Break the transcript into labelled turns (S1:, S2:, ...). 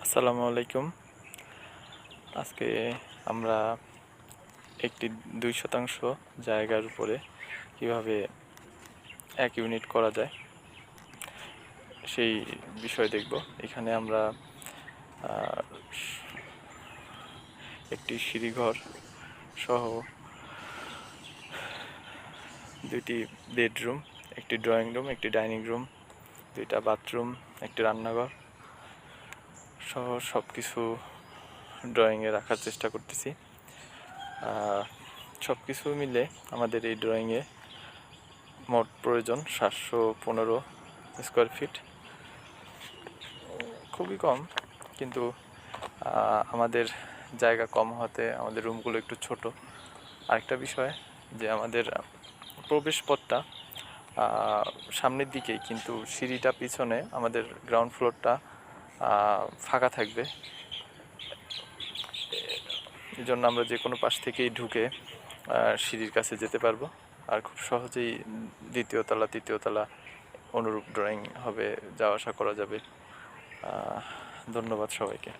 S1: আসসালামু আলাইকুম। আজকে আমরা একটি 2% জায়গার উপরে কিভাবে 1 ইউনিট করা যায় সেই বিষয় দেখব। এখানে আমরা একটি সিঁড়িঘর সহ 2টি বেডরুম, একটি ড্রয়িং রুম, একটি ডাইনিং রুম, 2টা বাথরুম, একটি রান্নাঘর সহ সব কিছু ড্রয়িংয়ে রাখার চেষ্টা করতেছি। সব কিছু মিলে আমাদের এই ড্রয়িংয়ে মোট প্রয়োজন 715 স্কোয়ার ফিট। খুবই কম, কিন্তু আমাদের জায়গা কম হতে আমাদের রুমগুলো একটু ছোট। আরেকটা বিষয় যে আমাদের প্রবেশ পথটা সামনের দিকেই, কিন্তু সিঁড়িটা পিছনে, আমাদের গ্রাউন্ড ফ্লোরটা ফাঁকা থাকবে। এই জন্য আমরা যে কোনো পাশ থেকেই ঢুকে সিঁড়ির কাছে যেতে পারবো, আর খুব সহজেই দ্বিতীয় তলা, তৃতীয় তলা অনুরূপ ড্রয়িং হবে, যাওয়া আসা করা যাবে। ধন্যবাদ সবাইকে।